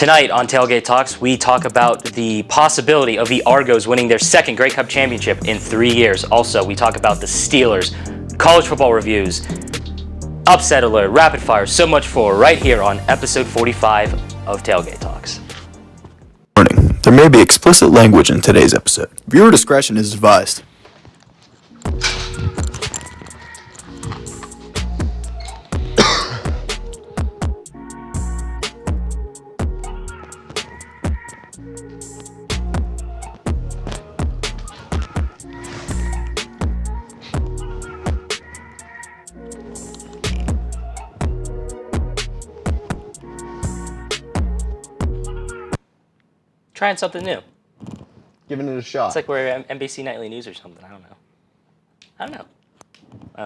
Tonight on Tailgate Talks, we talk about the possibility of the Argos winning their second Grey Cup championship in 3 years. Also, we talk about the Steelers, college football reviews, upset alert, rapid fire, so much more right here on episode 45 of Tailgate Talks. Warning, there may be explicit language in today's episode. Viewer discretion is advised. Trying something new. Giving it a shot. It's like we're NBC Nightly News or something. I don't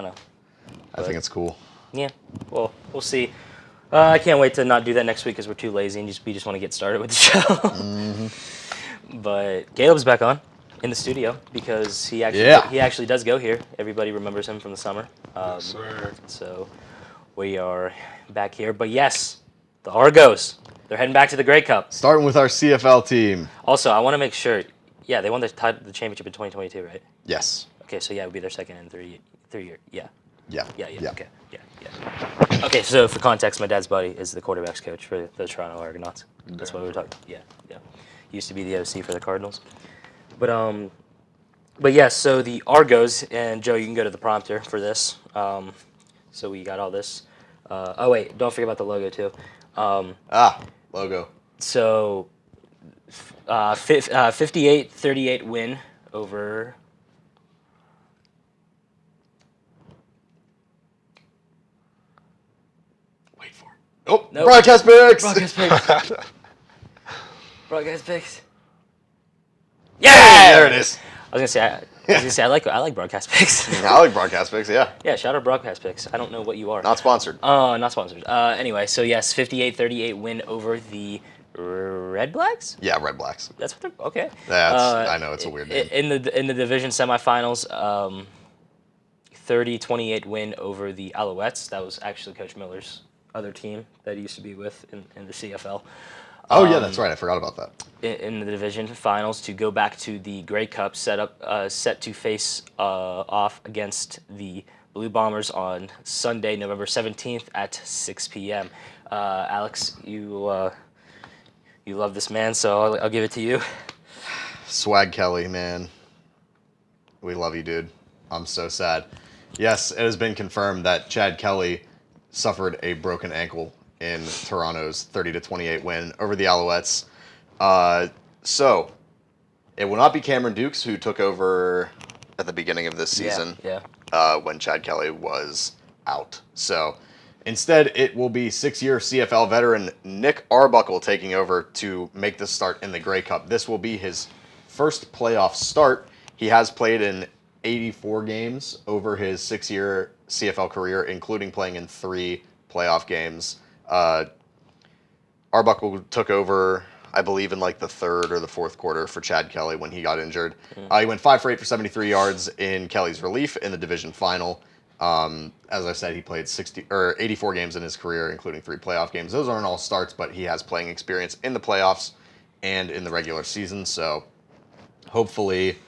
know. I think it's cool. Yeah, well, we'll see. I can't wait to not do that next week because we're too lazy and we just want to get started with the show. Mm-hmm. But Kaleb's back on in the studio because he actually does go here. Everybody remembers him from the summer. Yes, sir. So we are back here. But yes, the Argos. They're heading back to the Grey Cup. Starting with our CFL team. Also, I want to make sure. Yeah, they won the championship in 2022, right? Yes. Okay, so yeah, it would be their second in 3 years. Yeah. Yeah. Okay. Yeah. Okay, so for context, my dad's buddy is the quarterbacks coach for the Toronto Argonauts. That's what we were talking about. Yeah. He used to be the OC for the Cardinals. But yeah, so the Argos, and Joe, you can go to the prompter for this. So we got all this. Oh wait, don't forget about the logo too. Logo. So 58-38 win over. Wait for it. Oh, nope. Broadcast picks! Broadcast picks. Yeah! There it is. I was gonna say I like broadcast picks. I like broadcast picks, yeah. Yeah, shout out broadcast picks. I don't know what you are. Not sponsored. Not sponsored. Anyway, so yes, 58-38 win over the Red Blacks? Yeah, Red Blacks. That's what they're okay. I know it's a weird name. In the division semifinals, 30-28 win over the Alouettes. That was actually Coach Miller's other team that he used to be with in the CFL. Oh yeah, that's right. I forgot about that. In the division finals to go back to the Grey Cup, set to face off against the Blue Bombers on Sunday, November 17th at 6 p.m. Alex, you love this man, so I'll give it to you. Swag Kelly, man. We love you, dude. I'm so sad. Yes, it has been confirmed that Chad Kelly suffered a broken ankle in Toronto's 30-28 win over the Alouettes. So, it will not be Cameron Dukes who took over at the beginning of this season when Chad Kelly was out. So, instead, it will be 6-year CFL veteran Nick Arbuckle taking over to make the start in the Grey Cup. This will be his first playoff start. He has played in 84 games over his 6-year CFL career, including playing in 3 playoff games. Arbuckle took over, I believe, in like the third or the fourth quarter for Chad Kelly when he got injured. He went 5 for 8 for 73 yards in Kelly's relief in the division final. As I said, he played 84 games in his career, including 3 playoff games. Those aren't all starts, but he has playing experience in the playoffs and in the regular season. So hopefully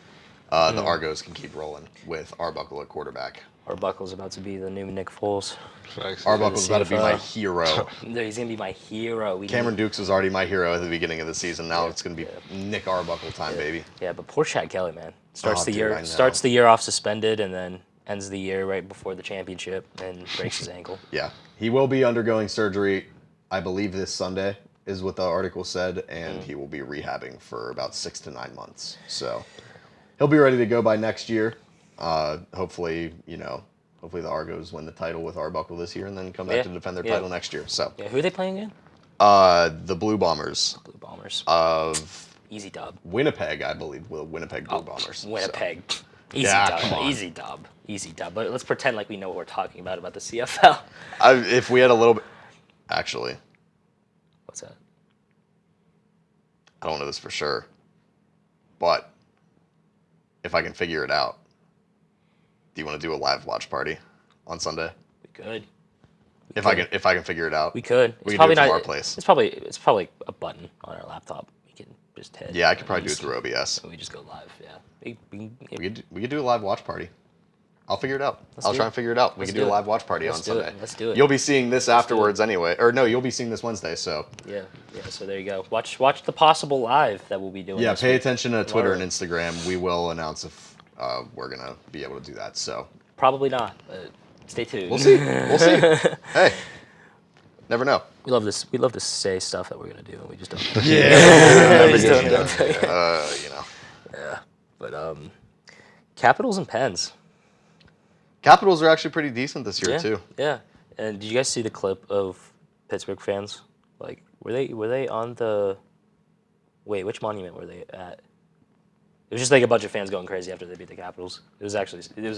the Argos can keep rolling with Arbuckle at quarterback. Arbuckle's about to be the new Nick Foles. Arbuckle's about to be my hero. He's going to be my hero. Cameron Dukes was already my hero at the beginning of the season. Now it's going to be Nick Arbuckle time, baby. Yeah, but poor Chad Kelly, man. Starts the year off suspended and then ends the year right before the championship and breaks his ankle. Yeah. He will be undergoing surgery, I believe this Sunday is what the article said, and he will be rehabbing for about 6 to 9 months. So he'll be ready to go by next year. Hopefully the Argos win the title with Arbuckle this year and then come back to defend their title next year. So who are they playing again? The Blue Bombers. Blue Bombers. Of Easy dub. Winnipeg, I believe. Well, Winnipeg Blue Bombers. Winnipeg. So. Easy dub. But let's pretend like we know what we're talking about the CFL. If we had a little bit... Actually. What's that? I don't know this for sure. But if I can figure it out, do you want to do a live watch party on Sunday? We could. If I can figure it out. We could. We It's can probably do it from not. our place. It's probably a button on our laptop. We can just hit. Yeah, I could probably do it through OBS. We just go live. Yeah. We could do a live watch party. I'll figure it out. I'll do try it. and figure it out. We Let's could do a do it. live watch party on Let's do it. Sunday. Let's do it. You'll be seeing this afterwards anyway. Or no, you'll be seeing this Wednesday, so. Yeah. So there you go. Watch the possible live that we'll be doing. Yeah, this pay week. attention to Twitter and Tomorrow. Instagram. We will announce if we're going to be able to do that, so. Probably not, but stay tuned. We'll see. We'll see. Hey, never know. We love this. We love to say stuff that we're gonna do, and we just don't. Yeah. We just don't know. But Capitals and Pens. Capitals are actually pretty decent this year, Yeah, too. yeah. And did you guys see the clip of Pittsburgh fans? Like, were they on the? Wait, which monument were they at? It was just like a bunch of fans going crazy after they beat the Capitals. It was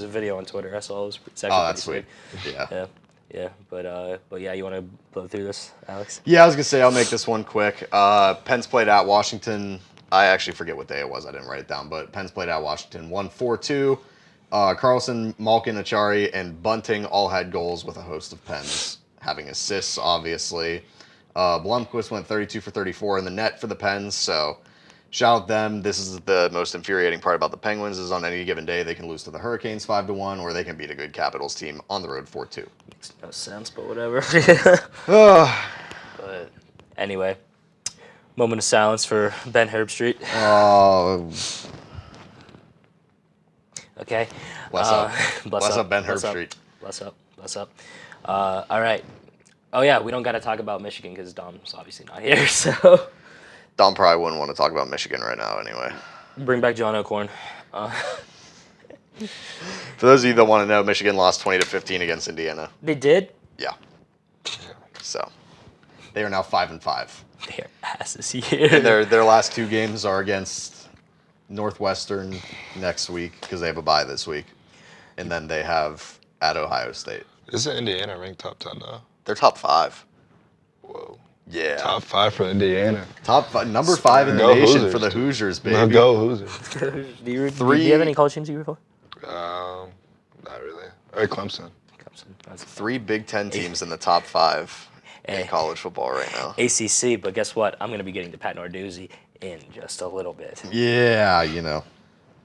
a video on Twitter I saw. It's actually That's pretty sweet. sick. Yeah. Yeah. But yeah, you want to blow through this, Alex? Yeah, I was going to say, I'll make this one quick. Pens played at Washington. I actually forget what day it was. I didn't write it down, but Pens played at Washington. Won 4-2. Carlson, Malkin, Achari, and Bunting all had goals with a host of Pens having assists, obviously. Blomqvist went 32 for 34 in the net for the Pens, so shout out them. This is the most infuriating part about the Penguins is on any given day they can lose to the Hurricanes 5-1, or they can beat a good Capitals team on the road 4-2. Makes no sense, but whatever. But anyway, moment of silence for Ben Herbstreit. Okay. Bless up. Bless up, Ben bless Herbstreit. Bless up. All right. Oh yeah, we don't got to talk about Michigan because Dom's obviously not here. So Dom probably wouldn't want to talk about Michigan right now anyway. bring back John O'Corn. For those of you that want to know, Michigan lost 20-15 against Indiana. They did. Yeah. So they are now 5-5. They're asses here. And their last two games are against Northwestern next week because they have a bye this week, and then they have at Ohio State. Isn't Indiana ranked top 10 now? They're top 5. Whoa. Yeah. Top 5 for Indiana. Number 5 in the Go nation Hoosiers, for the dude. Hoosiers, baby. Now go Hoosiers. do you have any college teams you root for? Not really. Or Clemson. That's 3 Big Ten teams in the top 5 in college football right now. ACC, but guess what? I'm going to be getting to Pat Narduzzi in just a little bit. Yeah,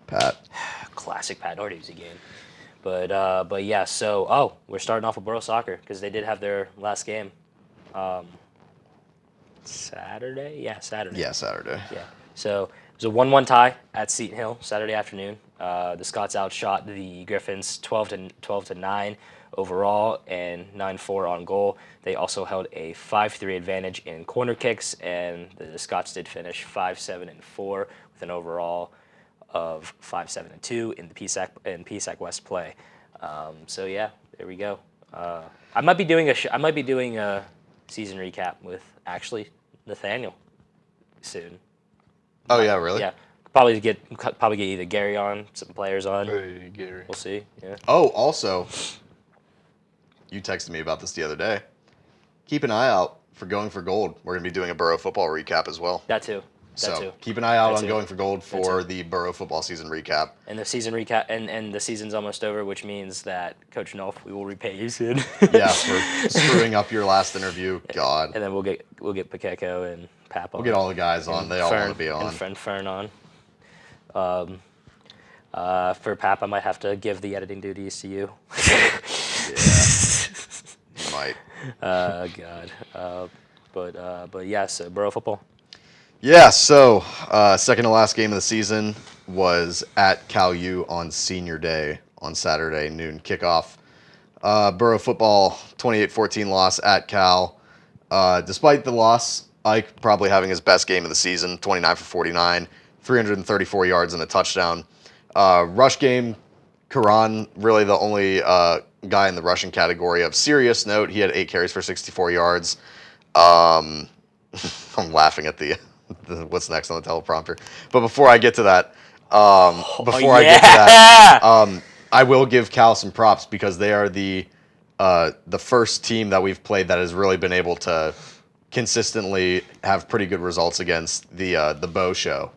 Pat. Classic Pat Narduzzi game. But yeah, so we're starting off with Boro Soccer because they did have their last game. Saturday? Yeah, Saturday. Yeah, Saturday. Yeah. So it was a 1-1 tie at Seton Hill Saturday afternoon. The Scots outshot the Griffins 12-9 overall and 9-4 on goal. They also held a 5-3 advantage in corner kicks, and the Scots did finish 5-7-4 with an overall of 5-7-2 in the PSAC West play. So yeah, there we go. I might be doing a season recap with actually Nathaniel soon. Oh yeah, really? Yeah, probably get either Gary on, some players on. Hey, Gary. We'll see. Yeah. Oh, also, you texted me about this the other day. Keep an eye out for Going for Gold. We're going to be doing a Boro football recap as well. That too. So keep an eye out That on too. Going for Gold for the Boro football season recap. And the season recap, and the season's almost over, which means that Coach Nolf, we will repay you soon. Yeah, for screwing up your last interview. God. And then we'll get Pakeko and Pap on. We'll get all the guys on. They all want to be on. And Fern on. For Pap, I might have to give the editing duties to you. You might. God. But yeah, so Boro football. Yeah, so second to last game of the season was at Cal U on Senior Day on Saturday, noon kickoff. Boro football 28-14 loss at Cal. Despite the loss, Ike probably having his best game of the season, 29 for 49, 334 yards and a touchdown. Rush game, Karan, really the only guy in the rushing category of serious note. He had 8 carries for 64 yards. I'm laughing at the what's next on the teleprompter. But before I get to that, I will give Cal some props because they are the first team that we've played that has really been able to consistently have pretty good results against the Bo show.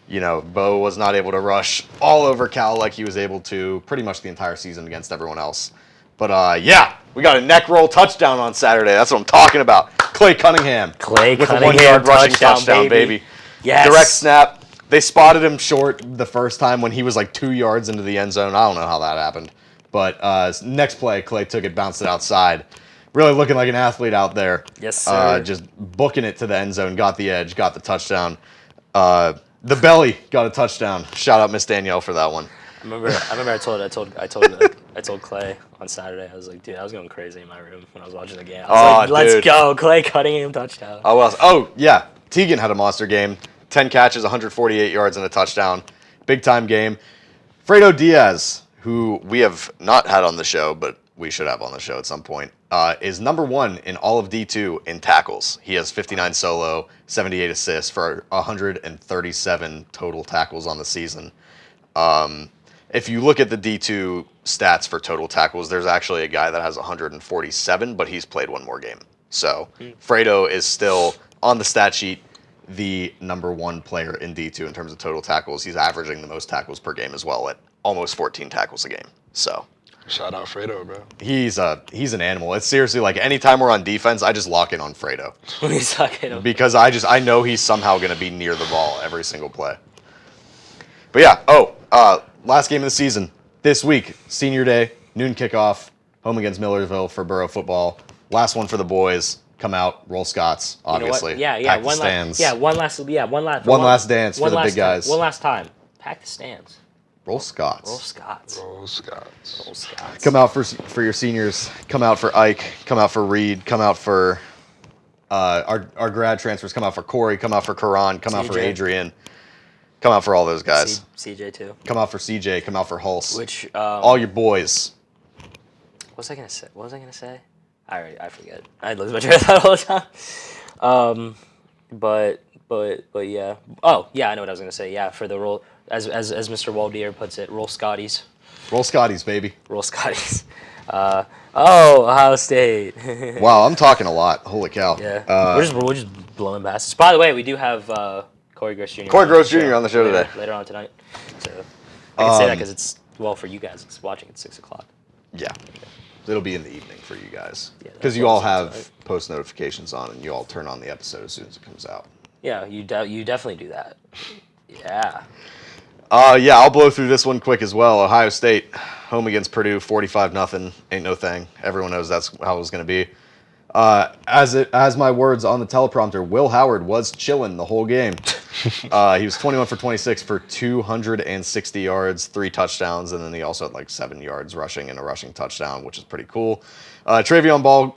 Bo was not able to rush all over Cal like he was able to pretty much the entire season against everyone else. But yeah, We got a neck roll touchdown on Saturday. That's what I'm talking about. Clay Cunningham. Clay with Cunningham a 1-yard rushing touchdown, baby. Yes. Direct snap. They spotted him short the first time when he was like 2 yards into the end zone. I don't know how that happened. But next play, Clay took it, bounced it outside. Really looking like an athlete out there. Yes, sir. Just booking it to the end zone, got the edge, got the touchdown. The belly got a touchdown. Shout out Miss Danielle for that one. I remember. I told Clay on Saturday. I was like, dude, I was going crazy in my room when I was watching the game. I was like, let's go, Clay Cunningham touchdown. Oh yeah, Teagan had a monster game. 10 catches, 148 yards, and a touchdown. Big time game. Fredo Diaz, who we have not had on the show, but we should have on the show at some point, is number 1 in all of D2 in tackles. He has 59 solo, 78 assists for 137 total tackles on the season. If you look at the D2 stats for total tackles, there's actually a guy that has 147, but he's played one more game. So Fredo is still on the stat sheet the number 1 player in D2 in terms of total tackles. He's averaging the most tackles per game as well at almost 14 tackles a game. So Shout out Fredo, bro. he's an animal. It's seriously like anytime we're on defense, I just lock in on Fredo. He's talking. Because I know he's somehow going to be near the ball every single play. But yeah, last game of the season this week, senior day, noon kickoff, home against Millersville for Boro Football. Last one for the boys. Come out, roll Scots, obviously. Yeah. Pack the stands. One last dance for the big guys. One last time. Pack the stands. Roll Scots. Roll Scots. Roll Scots. Roll Scots. Come out for your seniors. Come out for Ike. Come out for Reed. Come out for our grad transfers. Come out for Cory. Come out for Karan. Come out for CJ. Adrian. Come out for all those guys. CJ too. Come out for CJ. Come out for Hulse. Which all your boys. What was I gonna say? I forget. I lose my train of thought all the time. But yeah. Oh yeah, I know what I was gonna say. Yeah, for the roll, as Mr. Waldier puts it, roll Scotties. Roll Scotties, baby. Roll Scotties. Ohio State. Wow, I'm talking a lot. Holy cow. Yeah. We're just blowing past this. By the way, we do have Cory Gross Jr. Cory Gross Jr. on the show today. Later on tonight. So I can say that because it's for you guys. It's watching at 6:00. Yeah. It'll be in the evening for you guys. Yeah, because you all have post notifications on and you all turn on the episode as soon as it comes out. Yeah, you definitely do that. Yeah. Yeah, I'll blow through this one quick as well. Ohio State, home against Purdue, 45-0. Ain't no thing. Everyone knows that's how it was going to be. As my words on the teleprompter, Will Howard was chilling the whole game. He was 21 for 26 for 260 yards, 3 touchdowns, and then he also had like 7 yards rushing and a rushing touchdown, which is pretty cool. Travion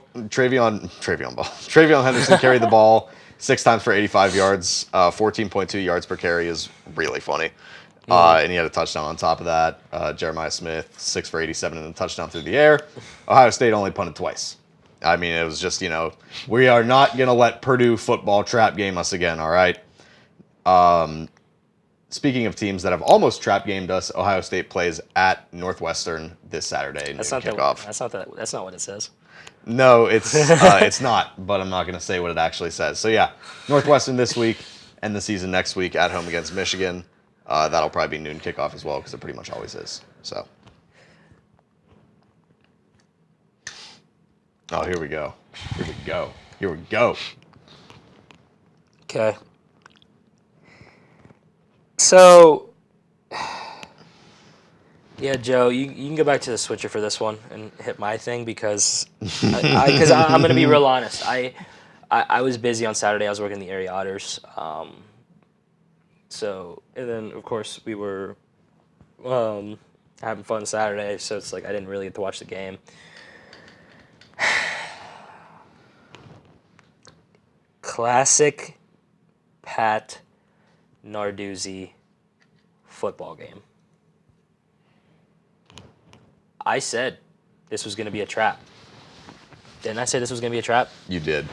Henderson carried the ball 6 times for 85 yards, 14.2 yards per carry is really funny. And he had a touchdown on top of that. Jeremiah Smith, 6 for 87 and a touchdown through the air. Ohio State only punted twice. I mean, it was just, we are not going to let Purdue football trap game us again, all right? Speaking of teams that have almost trap gamed us, Ohio State plays at Northwestern this Saturday. That's not kickoff. That's not what it says. No, it's not, but I'm not going to say what it actually says. So, yeah, Northwestern this week and the season next week at home against Michigan. That'll probably be noon kickoff as well because it pretty much always is. So. Oh, here we go. Okay. So, yeah, Joe, you can go back to the switcher for this one and hit my thing because I'm going to be real honest. I was busy on Saturday. I was working the area otters. So, and then, of course, we were having fun Saturday, so it's like I didn't really get to watch the game. Classic Pat Narduzzi football game. I said this was going to be a trap. Didn't I say this was going to be a trap? You did.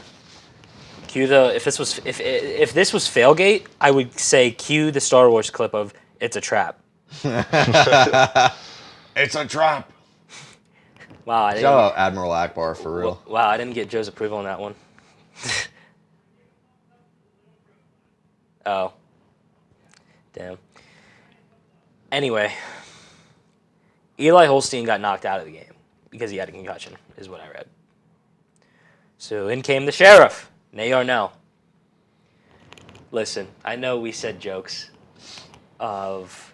If this was Failgate, I would say cue the Star Wars clip of "It's a trap." It's a trap. Wow, Shout out Admiral Akbar for real. Wow, I didn't get Joe's approval on that one. Oh. Damn. Anyway, Eli Holstein got knocked out of the game. because he had a concussion, is what I read. So in came the sheriff, Nate Yarnell. Listen, I know we said jokes of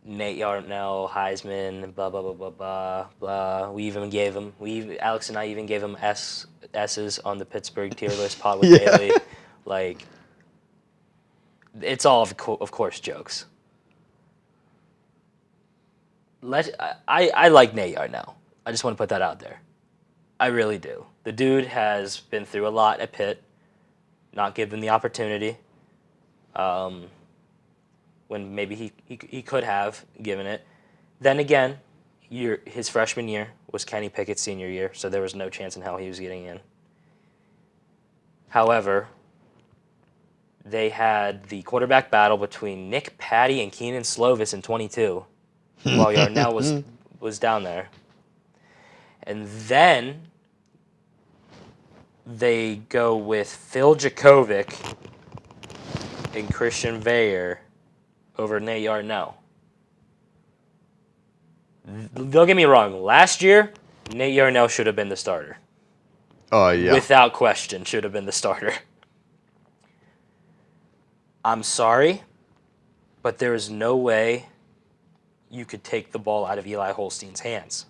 Nate Yarnell, Heisman, blah blah blah blah blah blah. Alex and I even gave him S's on the Pittsburgh tier list pod with Bailey. Like, it's all of course jokes. I like Nate Yarnell. I just want to put that out there. I really do. The dude has been through a lot at Pitt, not given the opportunity. When maybe he could have given it. Then again, his freshman year was Kenny Pickett's senior year, so there was no chance in hell he was getting in. However, they had the quarterback battle between Nick Patty and Keenan Slovis in 22, while Yarnell was down there. And then they go with Phil Jakovic and Christian Veyer over Nate Yarnell. Don't get me wrong. Last year, Nate Yarnell should have been the starter. Oh, yeah. Without question, should have been the starter. I'm sorry, but there is no way you could take the ball out of Eli Holstein's hands.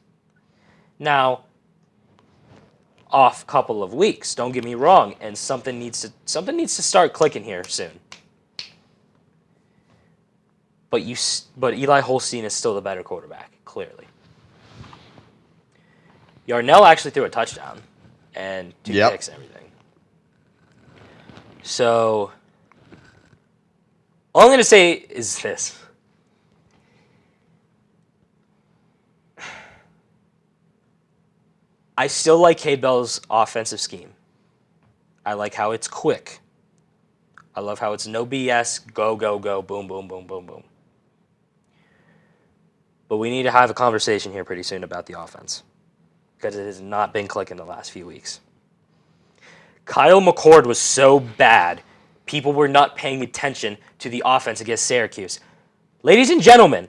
Now, off couple of weeks, don't get me wrong, and something needs to start clicking here soon. But Eli Holstein is still the better quarterback, clearly. Yarnell actually threw a touchdown and 2 picks and everything. So, all I'm going to say is this. I still like Cade Bell's offensive scheme. I like how it's quick. I love how it's no BS, go, go, go, boom, boom, boom, boom, boom. But we need to have a conversation here pretty soon about the offense, because it has not been clicking the last few weeks. Kyle McCord was so bad, people were not paying attention to the offense against Syracuse. Ladies and gentlemen,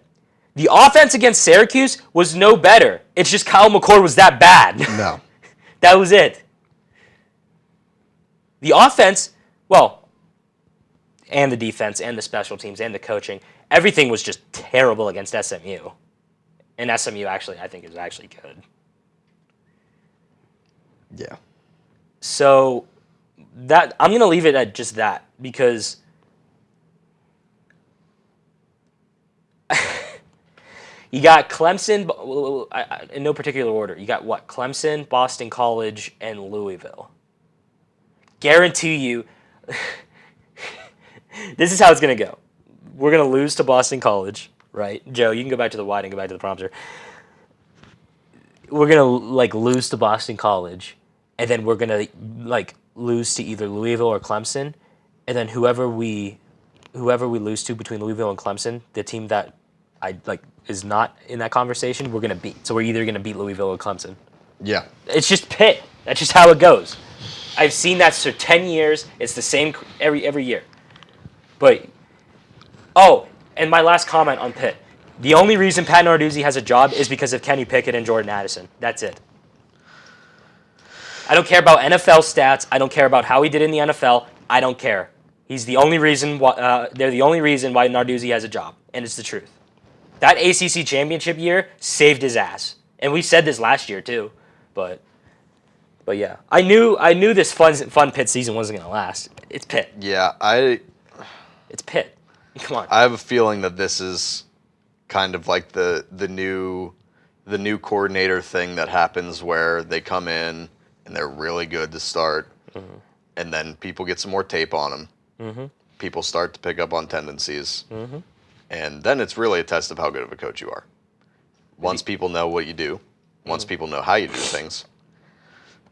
the offense against Syracuse was no better. It's just Kyle McCord was that bad. No. That was it. The offense, and the defense, and the special teams, and the coaching, everything was just terrible against SMU. And SMU I think is actually good. Yeah. So that I'm going to leave it at just that, because you got Clemson, in no particular order. You got what? Clemson, Boston College, and Louisville. Guarantee you, this is how it's going to go. We're going to lose to Boston College, right? Joe, you can go back to the wide and go back to the prompter. We're going to lose to Boston College, and then we're going to lose to either Louisville or Clemson, and then whoever we lose to between Louisville and Clemson, the team that is not in that conversation, we're going to beat. So we're either going to beat Louisville or Clemson. Yeah. It's just Pitt. That's just how it goes. I've seen that for 10 years. It's the same every year. But, and my last comment on Pitt. The only reason Pat Narduzzi has a job is because of Kenny Pickett and Jordan Addison. That's it. I don't care about NFL stats. I don't care about how he did in the NFL. I don't care. He's the only reason they're the only reason why Narduzzi has a job, and it's the truth. That ACC championship year saved his ass, and we said this last year too. But yeah, I knew this fun Pitt season wasn't gonna last. It's Pitt. Yeah, It's Pitt. Come on. I have a feeling that this is kind of like the new coordinator thing that happens where they come in and they're really good to start, and then people get some more tape on them. Mm-hmm. People start to pick up on tendencies, and then it's really a test of how good of a coach you are. Once people know what you do, once people know how you do things.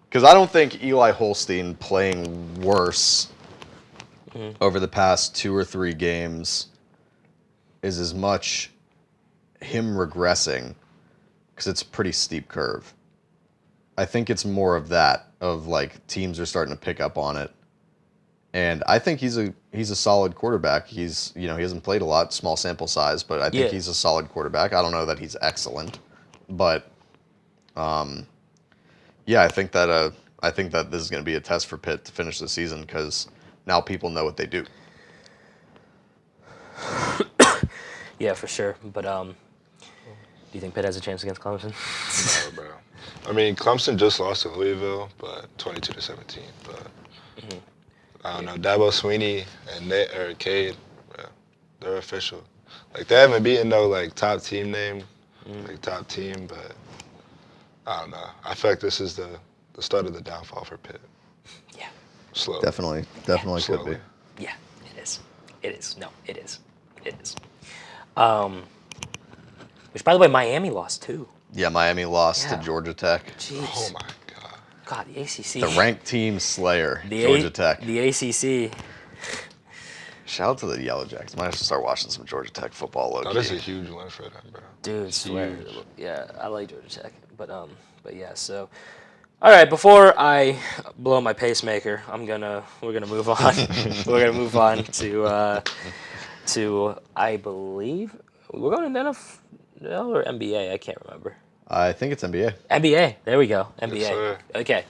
Because I don't think Eli Holstein playing worse over the past 2 or 3 games is as much him regressing, because it's a pretty steep curve. I think it's more of that, of teams are starting to pick up on it. And I think he's a solid quarterback. He hasn't played a lot, small sample size, but I think he's a solid quarterback. I don't know that he's excellent, But yeah, I think that this is going to be a test for Pitt to finish the season because now people know what they do. Yeah, for sure. But do you think Pitt has a chance against Clemson? No, bro. I mean, Clemson just lost to Louisville, but 22-17. But I don't know. Dabo Sweeney and Cade, bro, they're official. Like they haven't beaten no like top team name, like top team, but I don't know. I feel like this is the start of the downfall for Pitt. Yeah. Slowly. Definitely could Slowly. be. Yeah, it is. It is. No, it is. It is. Which, by the way, Miami lost too. Yeah, Miami lost to Yeah. Georgia Tech. Jeez. Oh my God. God, the ACC. The ranked team slayer, The Georgia Tech. The ACC. Shout out to the Yellow Jackets. Might have to start watching some Georgia Tech football. Low That is key. a huge win for them, bro. Dude, swear. Huge. Yeah, I like Georgia Tech. But yeah, so all right, before I blow my pacemaker, we're gonna move on. We're gonna move on to I believe we're going to NFL or NBA, I can't remember. I think it's NBA. NBA. There we go. NBA. Yes, sir. Okay.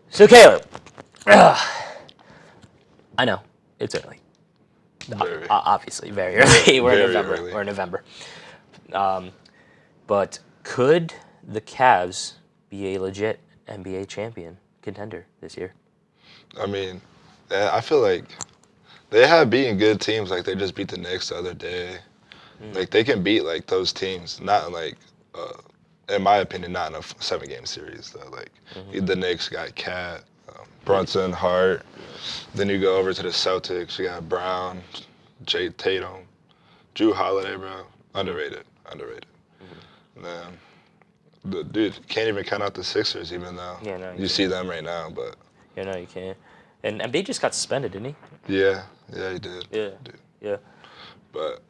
So Kaleb, I know it's early. Very. Obviously, very early. We're in Very November. early. We're in November. But could the Cavs be a legit NBA champion contender this year? I mean, I feel like they have beaten good teams. Like they just beat the Knicks the other day. Like they can beat like those teams. Not like, in my opinion, not in a 7-game series. Though. Like the Knicks got Cat, Brunson, Hart. Then you go over to the Celtics. You got Brown, Jay Tatum, Drew Holiday, bro. Underrated. Man, the dude can't even count out the Sixers, even though Yeah, no, you see them right now. But Yeah, no, you can't. And Embiid just got suspended, didn't yeah, he did. he? Yeah. Dude. Yeah. But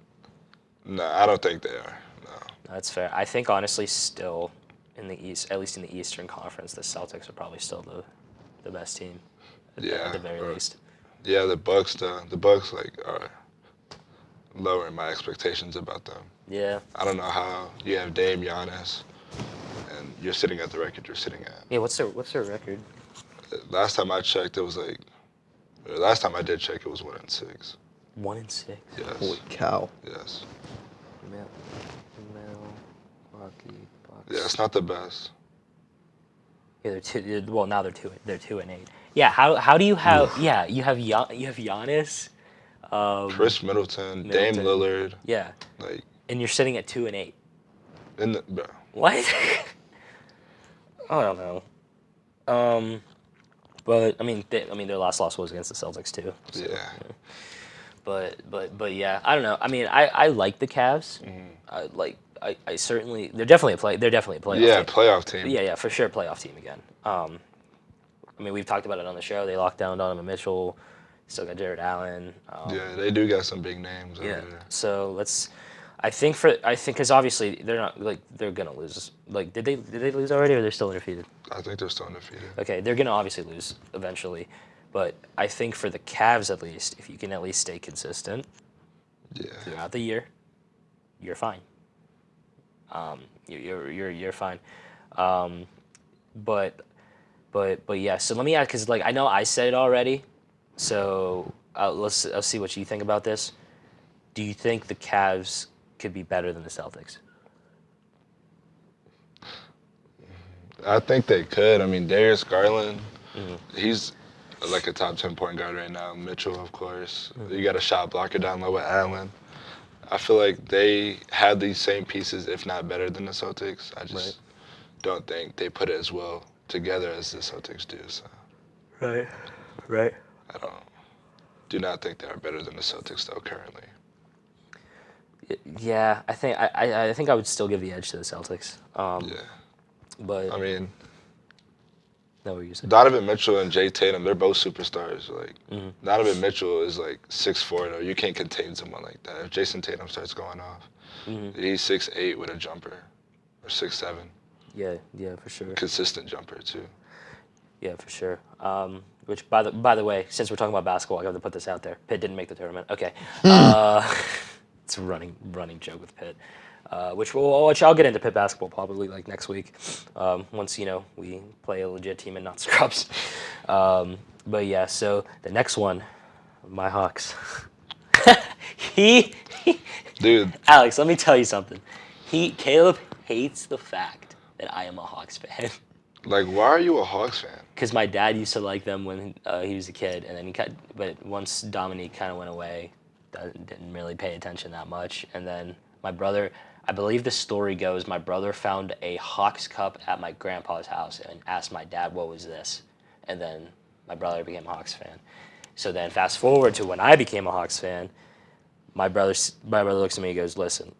no, I don't think they are. No. That's fair. I think honestly, still in the East, at least in the Eastern Conference, the Celtics are probably still the best team. At the very least. Yeah, the Bucks like are lowering my expectations about them. Yeah. I don't know how you have Dame, Giannis, and you're sitting at the record you're sitting at. Yeah. What's their record? Last time I checked, it was like. Last time I did check, it was 1-6. 1-6. Yes. Holy cow. Yes. Milwaukee Bucks. Yeah, it's not the best. Yeah, they're two. Well, now they're 2-8. Yeah. How do you have? Yeah, you have Giannis. Chris Middleton, Dame Middleton. Lillard, Yeah. like And you're sitting at 2-8. in the bro. What? I don't know. But I mean, their last loss was against the Celtics too. So, Yeah. But yeah, I don't know. I mean, I like the Cavs. I certainly they're definitely a playoff Yeah, team. playoff team. Yeah, for sure, playoff team again. I mean, we've talked about it on the show. They locked down Donovan Mitchell. Still got Jared Allen. Yeah, they do got some big names over Yeah. there. So I think because obviously they're not they're gonna lose. Like, did they lose already, or they're still undefeated? I think they're still undefeated. Okay, they're gonna obviously lose eventually, but I think for the Cavs at least, if you can at least stay consistent Yeah. throughout the year, you're fine. You're fine. But yeah. So let me ask, because I know I said it already. So I'll see what you think about this. Do you think the Cavs could be better than the Celtics? I think they could. I mean, Darius Garland, he's like a top 10 point guard right now. Mitchell, of course. You got a shot blocker down low with Allen. I feel like they have these same pieces, if not better than the Celtics. I just don't think they put it as well together as the Celtics do. So Right. I do not think they are better than the Celtics though currently. Yeah, I think I would still give the edge to the Celtics. Yeah. But I mean, no, what were you saying? Donovan Mitchell and Jay Tatum, they're both superstars. Like Donovan Mitchell is like 6'4" though. You can't contain someone like that. If Jason Tatum starts going off, he's 6'8" with a jumper, or 6'7". Yeah, for sure. Consistent jumper too. Yeah, for sure. Which by the way, since we're talking about basketball, I have to put this out there. Pitt didn't make the tournament. Okay. It's a running joke with Pitt. which I'll get into Pitt basketball probably like next week, once we play a legit team and not scrubs. But yeah, so the next one, my Hawks. Dude, Alex, let me tell you something. Kaleb hates the fact that I am a Hawks fan. like, why are you a Hawks fan? Because my dad used to like them when he was a kid, and then but once Dominique kind of went away, didn't really pay attention that much. And then my brother, I believe the story goes, my brother found a Hawks cup at my grandpa's house and asked my dad, what was this? And then my brother became a Hawks fan. So then fast forward to when I became a Hawks fan, my brother looks at me and goes, listen,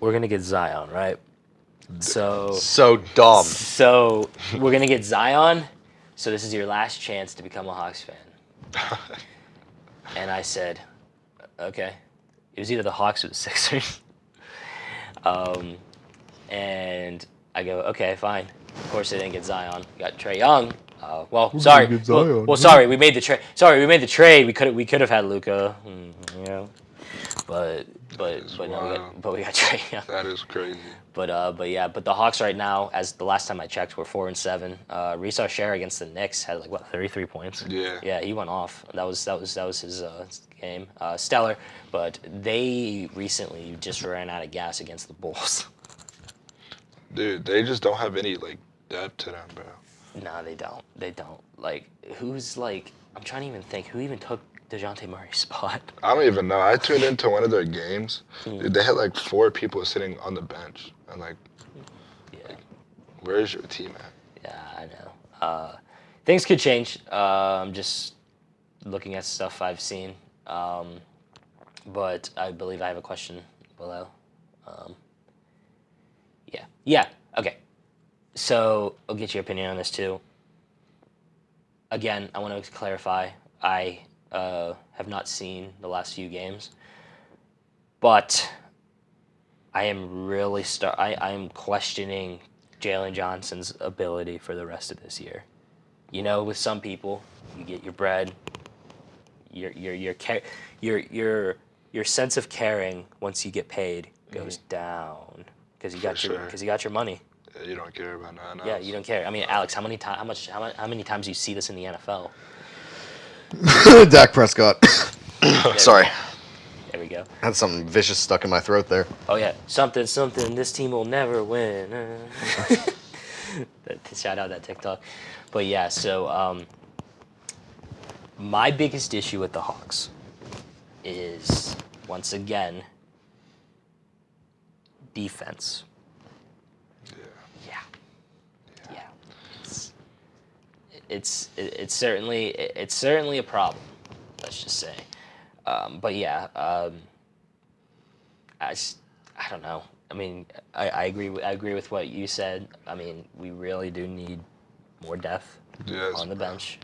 we're going to get Zion, right? So dumb. So we're going to get Zion, so this is your last chance to become a Hawks fan. And I said, okay. It was either the Hawks or the Sixers. And I go, okay, fine. Of course they didn't get Zion. We got Trae Young. Sorry. Sorry, we made the trade. We could have had Luka. But no, we got Trae Young. That is crazy. But the Hawks right now, as the last time I checked, were 4-7. Risa Share against the Knicks had 33 points. Yeah. Yeah, he went off. That was his game. Stellar, but they recently just ran out of gas against the Bulls. Dude, they just don't have any depth to them, bro. No, they don't. I'm trying to even think who even took DeJounte Murray's spot. I don't even know. I tuned into one of their games. Dude, they had 4 people sitting on the bench. And where's your team at? Yeah, I know. Things could change. I'm just looking at stuff I've seen. But I believe I have a question below. Yeah. Okay. So I'll get your opinion on this too. Again, I want to clarify. I have not seen the last few games, but I am really I am questioning Jalen Johnson's ability for the rest of this year. With some people, you get your bread. Your sense of caring once you get paid goes down because you got your money. Yeah, you don't care about nothing else. Yeah, you don't care. I mean, Alex, how many times do you see this in the NFL? Dak Prescott. Sorry. There we go. I had something vicious stuck in my throat there. Oh yeah, something. This team will never win. Shout out that TikTok. But yeah, so my biggest issue with the Hawks is once again defense. Yeah. It's certainly a problem. Let's just say. But yeah, I don't know. I mean, I agree with what you said. I mean, we really do need more depth on the bench.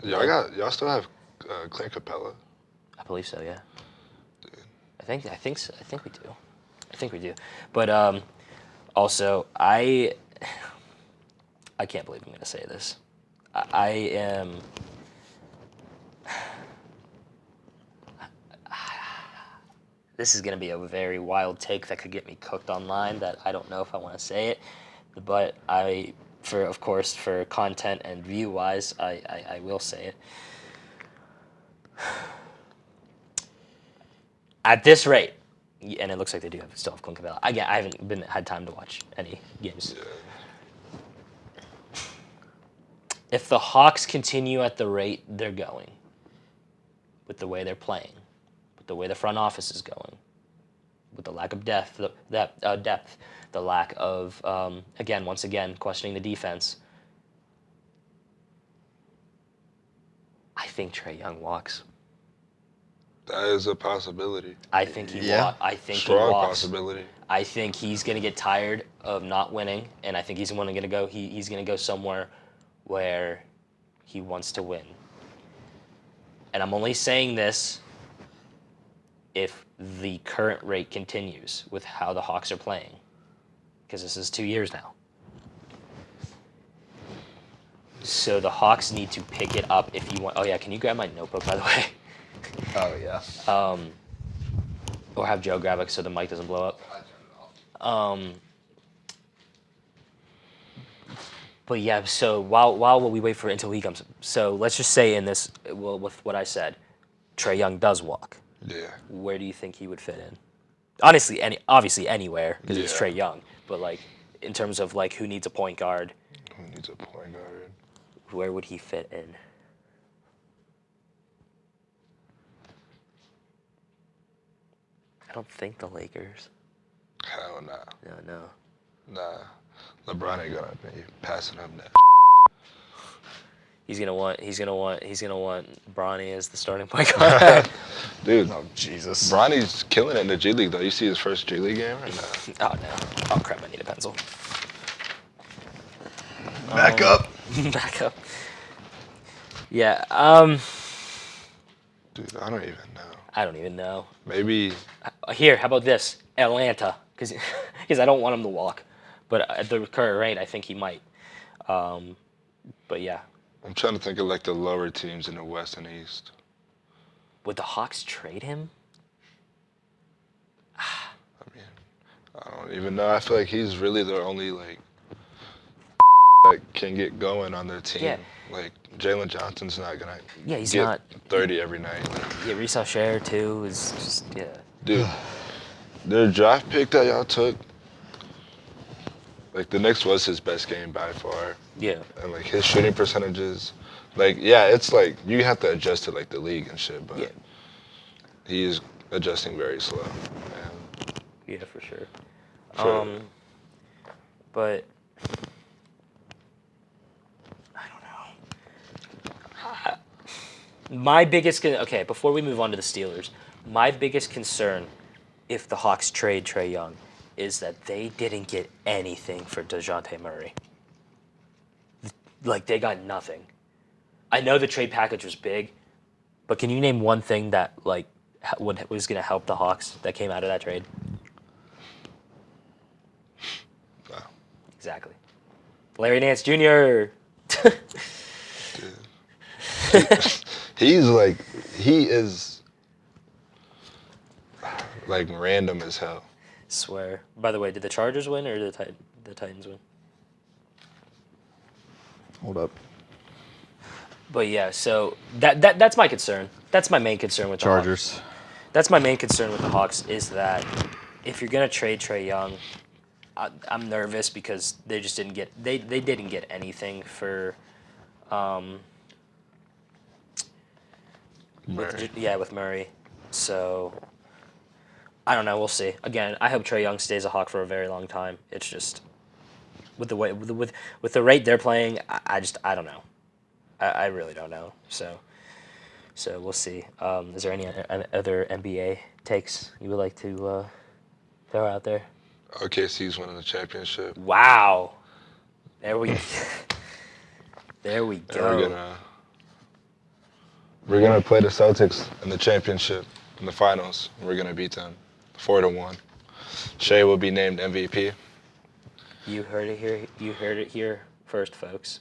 Y'all still have Clint Capella? I believe so. Yeah. Dude. I think we do. But also, I can't believe I'm going to say this. I am. This is going to be a very wild take that could get me cooked online that I don't know if I want to say it. But for content and view-wise, I will say it. At this rate, and it looks like they do still have Clint Capella. I haven't had time to watch any games. Yeah. If the Hawks continue at the rate they're going, with the way they're playing, with the way the front office is going, with the lack of depth, the lack of once again questioning the defense, I think Trae Young walks. That is a possibility. I think he Yeah. Strong he walks. possibility. I think he's gonna get tired of not winning, and I think he's gonna go. He's gonna go somewhere where he wants to win. And I'm only saying this if the current rate continues with how the Hawks are playing, because this is 2 years now. So the Hawks need to pick it up if you want. Oh yeah, can you grab my notebook by the way? Oh yeah. Or have Joe grab it so the mic doesn't blow up. But yeah, so while we wait until he comes, so let's just say in this, well, with what I said, Trae Young does walk. Yeah. Where do you think he would fit in? Honestly, obviously anywhere because it's Trae Young. But like in terms of like who needs a point guard, Who needs a point guard? where would he fit in? I don't think the Lakers. Hell nah. No. Nah. LeBron ain't gonna be passing up that. He's gonna want Bronny as the starting point guard. Dude, Oh, Jesus. Bronny's killing it in the G League though. You see his first G League game or not? Oh no! Oh crap! I need a pencil. Back up. Back up. Yeah. Dude, I don't even know. I don't even know. Maybe. Here, how about this? Atlanta, because I don't want him to walk, but at the current rate, I think he might. But yeah, I'm trying to think of like the lower teams in the West and East. would the Hawks trade him? I mean, I don't even know. I feel like he's really the only like that can get going on their team. Yeah. Like Jalen Johnson's not gonna He's get not 30 every night. Yeah, Reese Share too is just Dude, their draft pick that y'all took, like the Knicks was his best game by far. Yeah. And like his shooting percentages, like yeah, it's like you have to adjust to like the league and shit, but he is adjusting very slow. And Yeah, for sure. for- But I don't know. My biggest okay, before we move on to the Steelers, my biggest concern if the Hawks trade Trae Young is that they didn't get anything for DeJounte Murray. Like they got nothing. I know the trade package was big, but can you name one thing that like was going to help the Hawks that came out of that trade? No. Exactly. Larry Nance Jr. He's like he is like random as hell. Swear. By the way, did the Chargers win or did the Titans win? Hold up. But yeah, so that's my concern. That's my main concern with the Chargers. Hawks. That's my main concern with the Hawks is that if you're gonna trade Trae Young, I'm nervous because they just didn't get they didn't get anything for Murray. with Murray. So I don't know. We'll see. Again, I hope Trae Young stays a Hawk for a very long time. It's just with the way with the rate they're playing, I don't know. I really don't know. So we'll see. Is there any other NBA takes you would like to throw out there? OKC's winning the championship. Wow. There we there we And go. we're gonna play the Celtics in the championship in the finals. We're gonna beat them 4-1. Shea will be named MVP. You heard it here. You heard it here first, folks.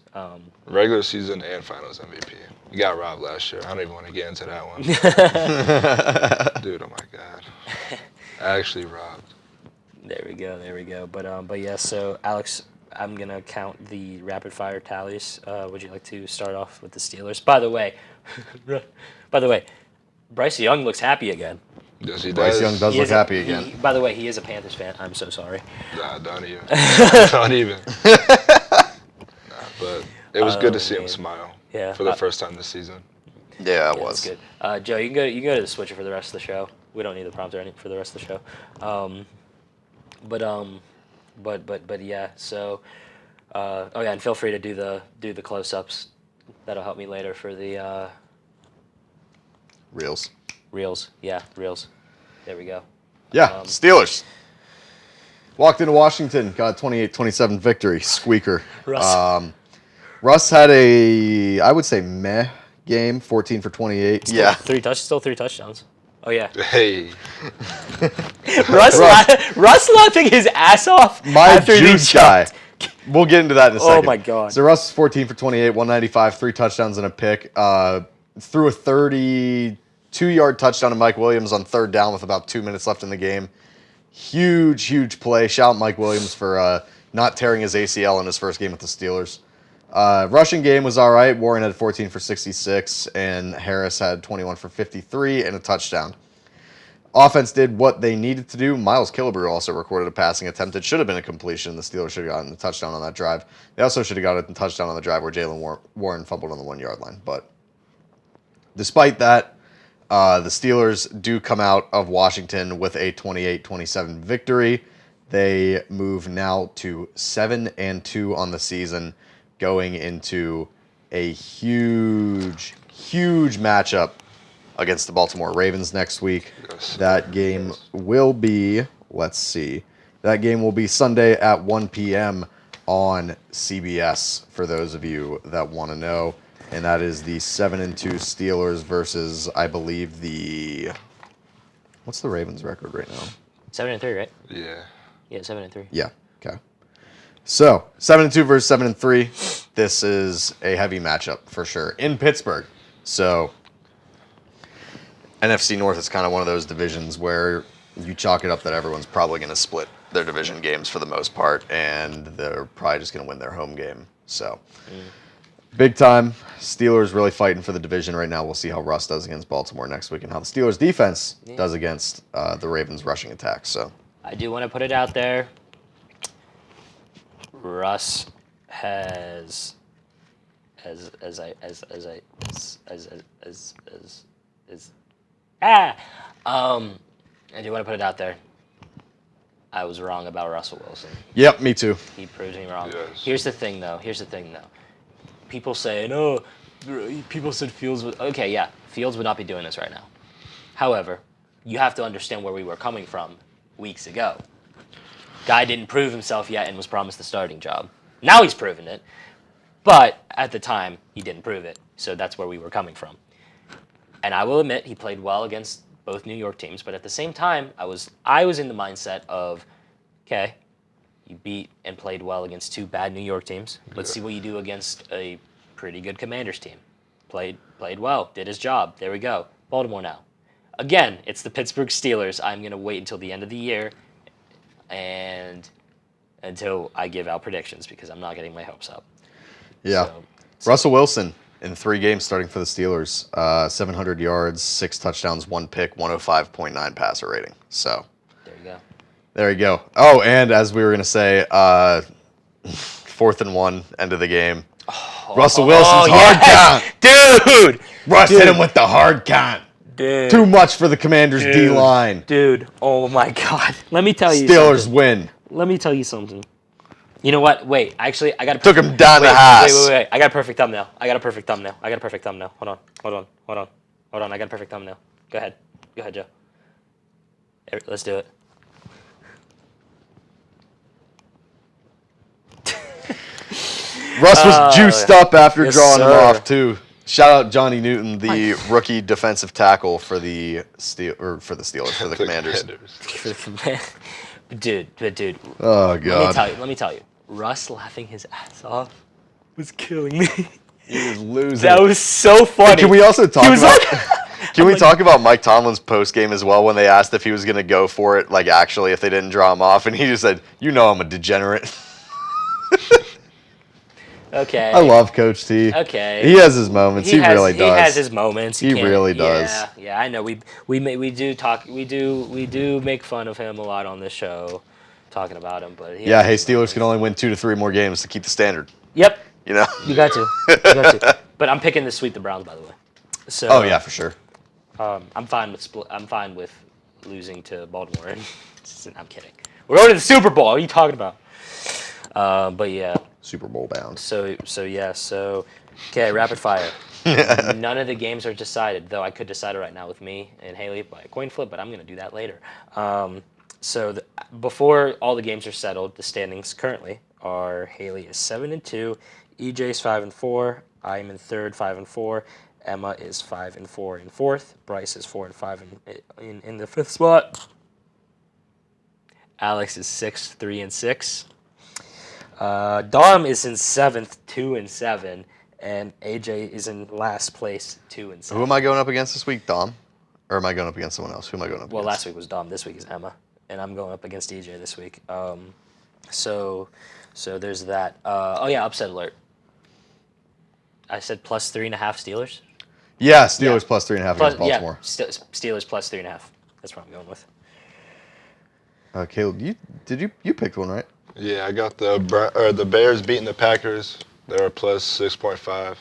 Regular season and finals MVP. We got robbed last year. I don't even want to get into that one. Dude, oh my God. Actually robbed. There we go. But yeah. So Alex, I'm gonna count the rapid fire tallies. Would you like to start off with the Steelers? By the way, Bryce Young looks happy again. Yes, he Bryce does. Young does look happy again. By the way, he is a Panthers fan. I'm so sorry. Nah, don't even. Don't even. Nah, but it was good to see him smile. Yeah. For the first time this season. Yeah, it Yeah, was. that's good. Joe, you can go to the switcher for the rest of the show. We don't need the prompter for the rest of the show. But yeah. So, and feel free to do the close-ups. That'll help me later for the Reels. reels. Yeah, reels. There we go. Yeah, Steelers. Walked into Washington, got a 28-27 victory. Squeaker. Russ. Russ had a, I would say, meh game, 14 for 28. Still three touchdowns. Oh yeah. Hey. Russ laughing his ass off My after juice guy. We'll get into that in a second. Oh my God. So Russ is 14 for 28, 195, 3 touchdowns and a pick. Threw a 32 2-yard touchdown to Mike Williams on 3rd down with about 2 minutes left in the game. Huge play. Shout out Mike Williams for not tearing his ACL in his first game with the Steelers. Rushing game was all right. Warren had 14 for 66, and Harris had 21 for 53 and a touchdown. Offense did what they needed to do. Miles Killebrew also recorded a passing attempt. It should have been a completion. The Steelers should have gotten the touchdown on that drive. They also should have gotten a touchdown on the drive where Jalen Warren fumbled on the 1-yard line. But despite that, the Steelers do come out of Washington with a 28-27 victory. They move now to 7-2 on the season, going into a huge matchup against the Baltimore Ravens next week. Yes. That game will be, that game will be Sunday at 1 p.m. on CBS, for those of you that want to know. And that is the 7-2 Steelers versus, I believe, what's the Ravens record right now? 7-3, right? Yeah. Yeah, 7-3. Yeah, okay. So, 7-2 versus 7-3. This is a heavy matchup for sure in Pittsburgh. So, NFC North is kind of one of those divisions where you chalk it up that everyone's probably going to split their division games for the most part, and they're probably just going to win their home game. So, big time. Steelers really fighting for the division right now. We'll see how Russ does against Baltimore next week and how the Steelers defense does against the Ravens rushing attack. So, I do want to put it out there. Russ has, I do want to put it out there. I was wrong about Russell Wilson. yep, me too. He proves me wrong. Yes. Here's the thing, though. People say, no, people said Fields would. Okay, yeah, Fields would not be doing this right now. However, you have to understand where we were coming from weeks ago. Guy didn't prove himself yet and was promised the starting job. Now he's proven it, but at the time, he didn't prove it. So that's where we were coming from. And I will admit, he played well against both New York teams, but at the same time, I was in the mindset of, okay, you beat and played well against 2 bad New York teams. Let's see what you do against a pretty good Commanders team. Played well, did his job. There we go. Baltimore now. Again, it's the Pittsburgh Steelers. I'm going to wait until the end of the year and until I give out predictions because I'm not getting my hopes up. Yeah. Russell Wilson in 3 games starting for the Steelers. 700 yards, 6 touchdowns, 1 pick, 105.9 passer rating. So there you go. Oh, and as we were going to say, 4th and 1, end of the game. Russell Wilson's hard count. Dude! Russ hit him with the hard count. Dude. Too much for the Commanders' D-line. Dude, oh my God. Let me tell you Steelers something. win. Let me tell you something. You know what? Wait, actually, I got a Took him down the house. Wait. I got a perfect thumbnail. Hold on. I got a perfect thumbnail. Go ahead, Joe. Let's do it. Russ was juiced up after yes, drawing him sir. off, too. Shout out Johnny Newton, the rookie defensive tackle for the Commanders. Dude. Oh, God. Let me tell you. Russ laughing his ass off was killing me. He was losing. That was so funny. Can we also talk about... Can we like- talk about Mike Tomlin's post-game as well when they asked if he was going to go for it, like actually, if they didn't draw him off? And he just said, you know I'm a degenerate. Okay. I love Coach T. Okay. He has his moments. He really does. He has his moments. He really does. Yeah, I know. We do make fun of him a lot on this show, talking about him. But hey, Steelers can only win 2 to 3 more games to keep the standard. Yep. You know. You got to. But I'm picking to sweep the Browns, by the way. So. Oh yeah, for sure. I'm fine with losing to Baltimore. I'm kidding. We're going to the Super Bowl. What are you talking about? But yeah. Super Bowl bound. So okay, rapid fire. None of the games are decided, though I could decide it right now with me and Haley by a coin flip, but I'm going to do that later. Before all the games are settled, the standings currently are Haley is 7-2, EJ's 5-4, I am in 3rd, 5-4, Emma is 5-4 in 4th, Bryce is 4-5 in the 5th spot, Alex is 6th, 3-6. Dom is in 7th, 2-7, and AJ is in last place, 2-7. Who am I going up against this week, Dom? Or am I going up against someone else? Who am I going up Well, against? last week was Dom. This week is Emma, and I'm going up against DJ this week. So there's that. Oh yeah, upset alert. I said plus 3.5 Steelers. Yeah, Steelers Yeah. plus 3.5 against Baltimore. Yeah, Steelers plus 3.5. That's what I'm going with. Caleb, you picked one, right? Yeah, I got the Bears beating the Packers. They're plus 6.5.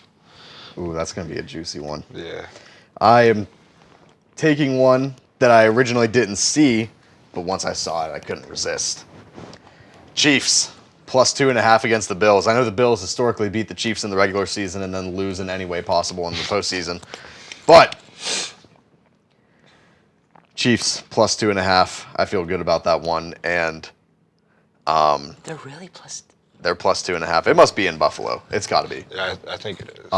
Ooh, that's going to be a juicy one. Yeah. I am taking one that I originally didn't see, but once I saw it, I couldn't resist. Chiefs plus 2.5 against the Bills. I know the Bills historically beat the Chiefs in the regular season and then lose in any way possible in the postseason, but Chiefs plus 2.5. I feel good about that one, and They're really plus. they're plus 2.5. It must be in Buffalo. It's got to be. Yeah, I think it is.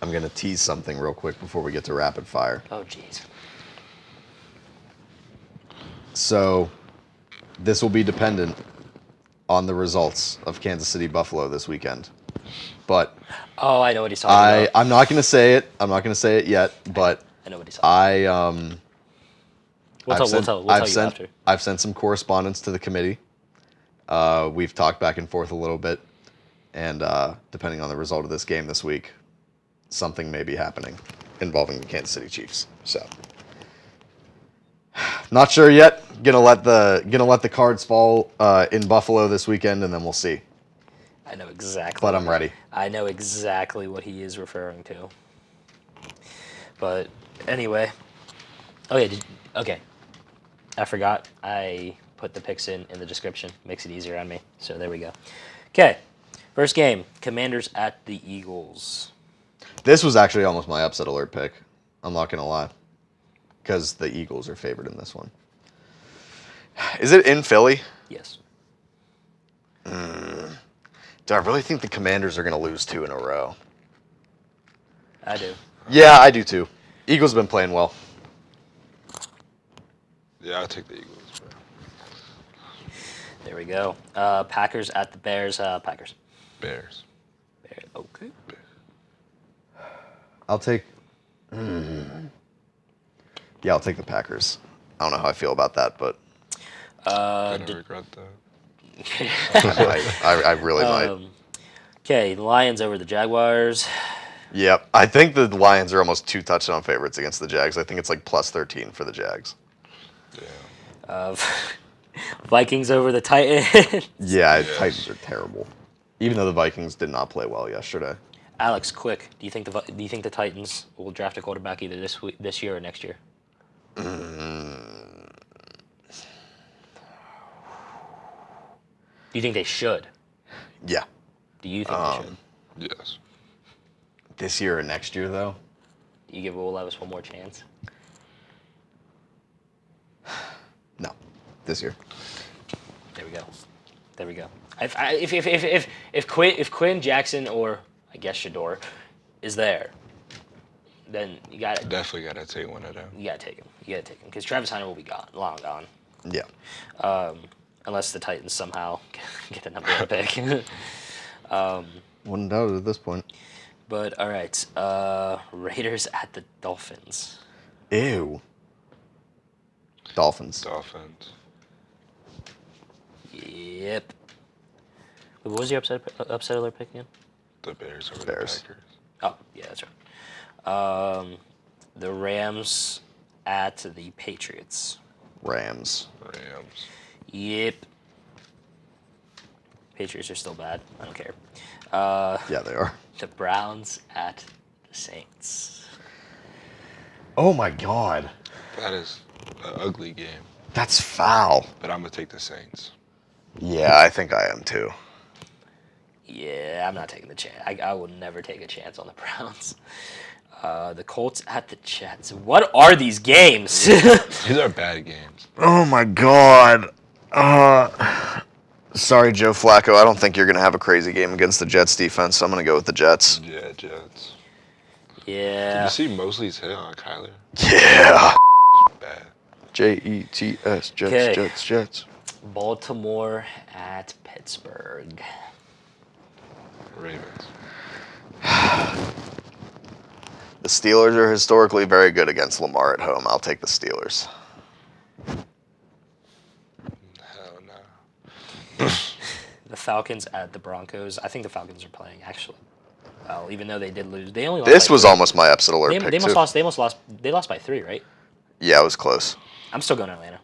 I'm going to tease something real quick before we get to rapid fire. Oh jeez. So this will be dependent on the results of Kansas City Buffalo this weekend. But Oh, I know what he's talking about. I'm not going to say it. I'm not going to say it yet, but I know what he's talking about. We'll tell you after. I've sent some correspondence to the committee. We've talked back and forth a little bit, and depending on the result of this game this week, something may be happening involving the Kansas City Chiefs. So, not sure yet. Gonna let the cards fall in Buffalo this weekend, and then we'll see. I know exactly. But I'm ready. I know exactly what he is referring to. But anyway, okay. I forgot. I put the picks in the description. Makes it easier on me. So there we go. Okay, first game: Commanders at the Eagles. This was actually almost my upset alert pick. I'm not gonna lie, because the Eagles are favored in this one. Is it in Philly? Yes. Do I really think the Commanders are gonna lose 2 in a row? I do. Yeah, I do too. Eagles have been playing well. Yeah, I'll take the Eagles. Bro. There we go. Packers at the Bears. Packers. Bears. Okay. I'll take. Yeah, I'll take the Packers. I don't know how I feel about that, but Gonna regret that. I really might. Okay, Lions over the Jaguars. Yep, I think the Lions are almost 2 touchdown favorites against the Jags. I think it's like plus 13 for the Jags. Yeah. Vikings over the Titans. Yeah, Yes. Titans are terrible. Even though the Vikings did not play well yesterday. Alex, quick. Do you think the Titans will draft a quarterback either this year or next year? Do you think they should? Yeah. Do you think they should? Yes. This year or next year, though? Do you give Will Levis one more chance? No. This year. There we go. There we go. If Quinn Jackson or I guess Shador is there, then you got to Definitely gotta take one of them. You got to take him. You got to take him because Travis Hunter will be gone, long gone, Yeah. unless the Titans somehow get the number one pick. Wouldn't doubt it at this point. But all right, Raiders at the Dolphins. Ew. Dolphins. Dolphins. Yep. Wait, what was your upset alert pick again? The Bears over Bears. the Packers. Oh, yeah, that's right. The Rams at the Patriots. Rams. Rams. Yep. Patriots are still bad. I don't care. Yeah, they are. The Browns at the Saints. Oh my God. That is an ugly game, That's foul. but I'm gonna take the Saints. Yeah, I think I am too. Yeah, I'm not taking the chance. I will never take a chance on the Browns. The Colts at the Jets. What are these games? These are bad games. Oh my God. Sorry, Joe Flacco. I don't think you're going to have a crazy game against the Jets defense, so I'm going to go with the Jets. Yeah, Jets. Did Yeah. you see Mosley's hit on Kyler? Yeah. Bad. Jets, Jets, Okay. Jets. Baltimore at Pittsburgh. Ravens. The Steelers are historically very good against Lamar at home. I'll take the Steelers. Hell no. The Falcons at the Broncos. I think the Falcons are playing actually well, even though they did lose. They only lost This by was 3. almost my upset alert pick, They too. lost. They lost by 3, right? Yeah, it was close. I'm still going to Atlanta.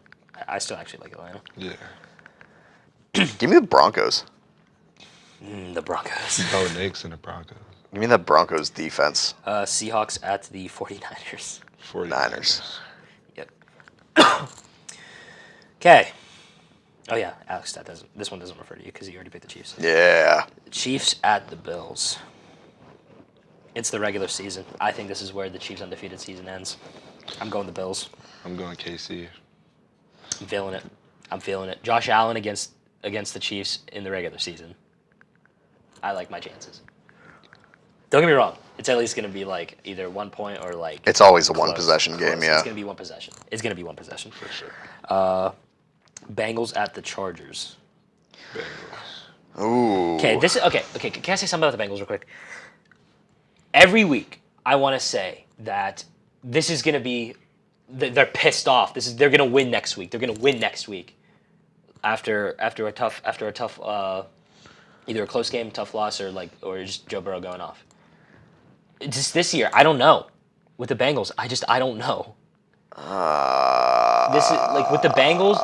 I still actually like Atlanta. Yeah. Give me the Broncos. The Broncos. Bo Nix and the Broncos. Give me that Broncos defense. Seahawks at the 49ers. 49ers. Yep. Okay. Oh yeah, Alex, this one doesn't refer to you because you already picked the Chiefs. Yeah. Chiefs at the Bills. It's the regular season. I think this is where the Chiefs' undefeated season ends. I'm going the Bills. I'm going KC. I'm feeling it. Josh Allen against the Chiefs in the regular season. I like my chances. Don't get me wrong. It's at least going to be like either 1 point or like. It's always a close, one-possession game, close. yeah. It's going to be one possession. For sure. Bengals at the Chargers. Bengals. Ooh. Okay. Okay. Can I say something about the Bengals real quick? Every week, I want to say that this is going to be. They're pissed off. They're going to win next week. They're going to win next week. After a tough either a close game, tough loss, or just Joe Burrow going off. Just this year, I don't know. With the Bengals, I don't know. This is like with the Bengals.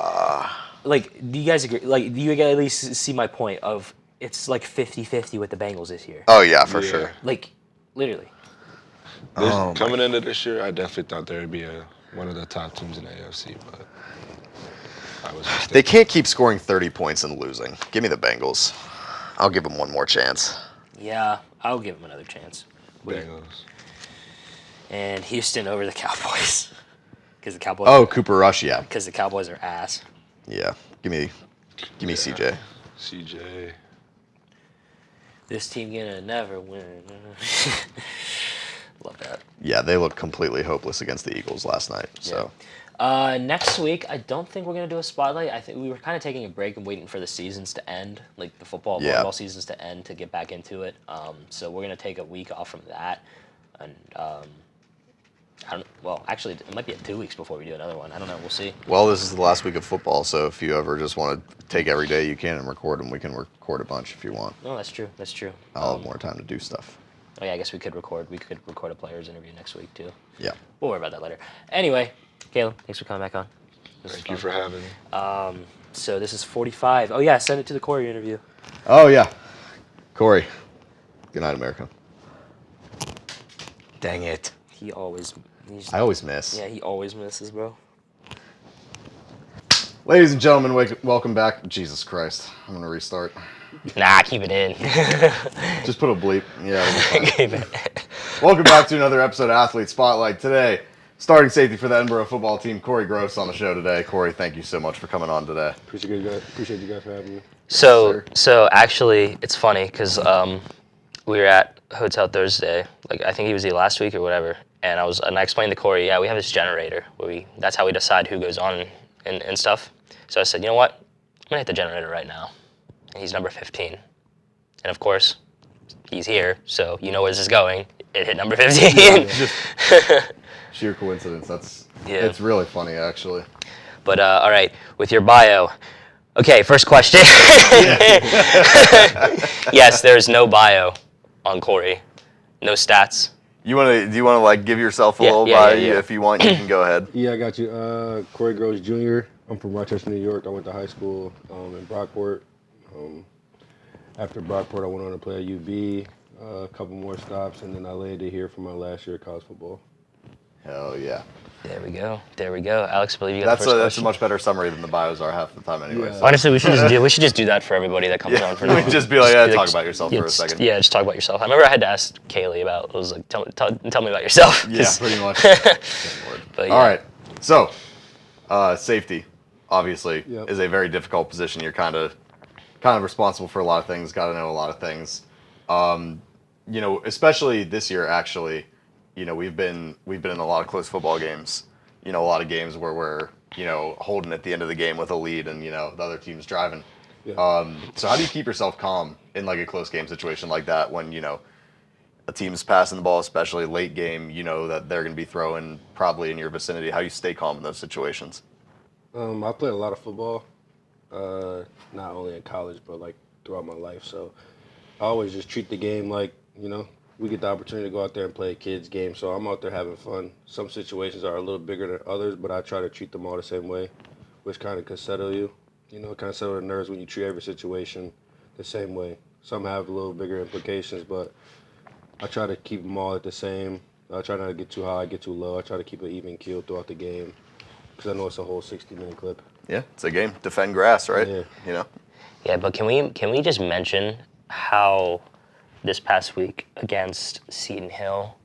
Like, do you guys agree? Like, do you guys at least see my point of it's like 50-50 with the Bengals this year? Oh, yeah, for sure. Like, literally. Coming into this year, I definitely thought there would be one of the top teams in the AFC, but I was mistaken. They can't keep scoring 30 points and losing. Give me the Bengals. I'll give them one more chance. Yeah, I'll give them another chance. Bengals. And Houston over the Cowboys. Because the Cowboys. Oh, Cooper Rush, yeah. Because the Cowboys are ass. Yeah. Give me CJ. CJ. This team gonna never win. Love that. Yeah, they looked completely hopeless against the Eagles last night. So. Next week, I don't think we're going to do a spotlight. I think we were kind of taking a break and waiting for the seasons to end, like the volleyball seasons to end to get back into it. So we're going to take a week off from that. And actually, it might be 2 weeks before we do another one. I don't know. We'll see. Well, this is the last week of football, so if you ever just want to take every day you can and record them, we can record a bunch if you want. No, that's true. That's true. I'll have more time to do stuff. Oh, yeah, I guess we could record. We could record a players interview next week, too. Yeah. We'll worry about that later. Anyway, Kaleb, thanks for coming back on. Thank you for having me. So this is 45. Oh, yeah, send it to the Cory interview. Oh, yeah. Cory. Good night, America. Dang it. I always miss. Yeah, he always misses, bro. Ladies and gentlemen, welcome back. Jesus Christ. I'm going to restart. Nah, keep it in. Just put a bleep. Yeah. Welcome back to another episode of Athlete Spotlight. Today, starting safety for the Edinboro Football team, Cory Gross on the show today. Cory, thank you so much for coming on today. Appreciate you guys for having me. So actually, it's funny because we were at Hotel Thursday. Like I think he was the last week or whatever, and I explained to Cory, yeah, we have this generator where that's how we decide who goes on and stuff. So I said, you know what, I'm gonna hit the generator right now. And he's number 15, and of course, he's here. So you know where this is going. It hit number 15. Yeah, just sheer coincidence. It's really funny actually. But all right, with your bio. Okay, first question. Yes, there's no bio on Cory. No stats. Do you want to like give yourself a little bio? Yeah. If you want, you can go ahead. Yeah, I got you. Cory Gross Jr. I'm from Rochester, New York. I went to high school in Brockport. After Brockport, I went on to play at UB, a couple more stops, and then I landed here for my last year of college football. Hell yeah. There we go. Alex, I believe you got the first That's a much better summary than the bios are half the time anyway. Yeah. So. Honestly, we should just do that for everybody that comes on for now. We just be like, talk about yourself for a second. Yeah, just talk about yourself. I remember I had to ask Kaylee about. I was like, tell me about yourself. Yeah, pretty much. But, yeah. All right. So, safety, obviously, Yep. is a very difficult position. You're kind of responsible for a lot of things. Got to know a lot of things. Especially this year, actually. We've been in a lot of close football games. A lot of games where we're holding at the end of the game with a lead, and the other team's driving. Yeah. So how do you keep yourself calm in like a close game situation like that when a team's passing the ball, especially late game, you know that they're going to be throwing probably in your vicinity. How you stay calm in those situations? I played a lot of football, not only in college, but like throughout my life. So I always just treat the game like, we get the opportunity to go out there and play a kid's game. So I'm out there having fun. Some situations are a little bigger than others, but I try to treat them all the same way, which kind of can settle you. Kind of settle the nerves when you treat every situation the same way. Some have a little bigger implications, but I try to keep them all at the same. I try not to get too high, get too low. I try to keep an even keel throughout the game because I know it's a whole 60-minute clip. Yeah, it's a game. Defend grass, right? Yeah. Yeah, but can we just mention how this past week against Seton Hill,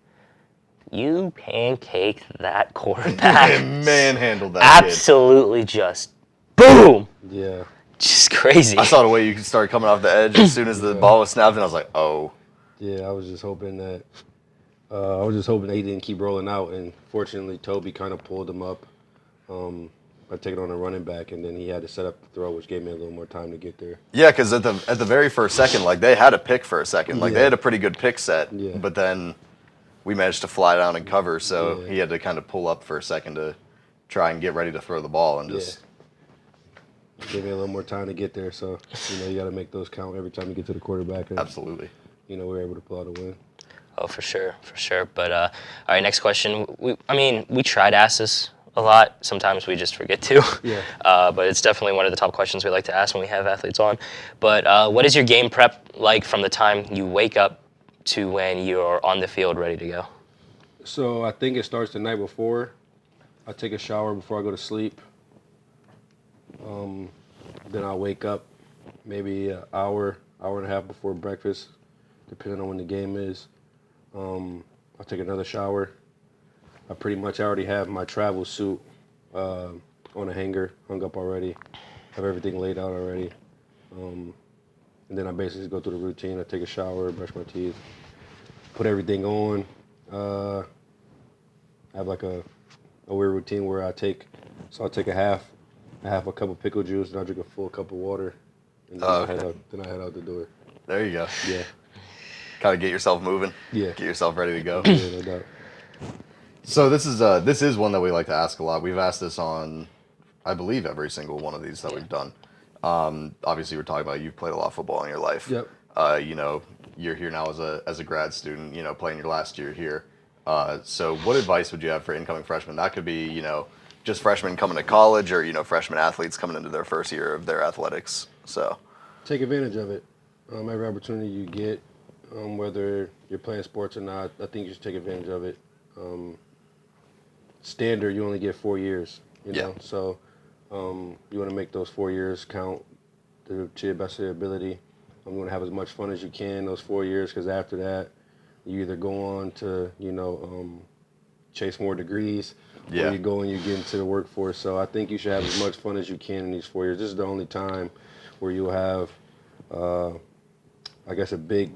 you pancaked that quarterback. Manhandled that Absolutely just boom. Yeah. Just crazy. I saw the way you started coming off the edge as soon as the ball was snapped, and I was like, oh. Yeah, I was just hoping that he didn't keep rolling out, and fortunately Toby kind of pulled him up by taking on a running back, and then he had to set up the throw, which gave me a little more time to get there. Yeah, because at the very first second, like they had a pick for a second, like they had a pretty good pick set, but then we managed to fly down and cover, so he had to kind of pull up for a second to try and get ready to throw the ball, and just gave me a little more time to get there. So you got to make those count every time you get to the quarterback. And, absolutely. We were able to pull out a win. Oh, for sure. But all right, next question. We try to ask this a lot. Sometimes we just forget to. Yeah. But it's definitely one of the top questions we like to ask when we have athletes on. But what is your game prep like from the time you wake up to when you're on the field ready to go? So I think it starts the night before. I take a shower before I go to sleep. Then I wake up maybe an hour and a half before breakfast, depending on when the game is. I'll take another shower. I pretty much already have my travel suit on a hanger, hung up already. Have everything laid out already. And then I basically just go through the routine. I take a shower, brush my teeth, put everything on. I have like a weird routine where I'll take a half a cup of pickle juice, and I'll drink a full cup of water. And then I head out the door. There you go. Yeah. Kind of get yourself moving. Yeah. Get yourself ready to go. Yeah, no doubt. So this is one that we like to ask a lot. We've asked this on, I believe, every single one of these that we've done. Obviously, we're talking about you've played a lot of football in your life. Yep. You're here now as a grad student. Playing your last year here. So what advice would you have for incoming freshmen? That could be just freshmen coming to college, or freshman athletes coming into their first year of their athletics. So take advantage of it. Every opportunity you get, whether you're playing sports or not, I think you should take advantage of it. Standard, you only get 4 years, so you want to make those 4 years count to your best of your ability. You want to have as much fun as you can those 4 years, because after that, you either go on to, chase more degrees, or you go and you get into the workforce. So I think you should have as much fun as you can in these 4 years. This is the only time where you'll have, a big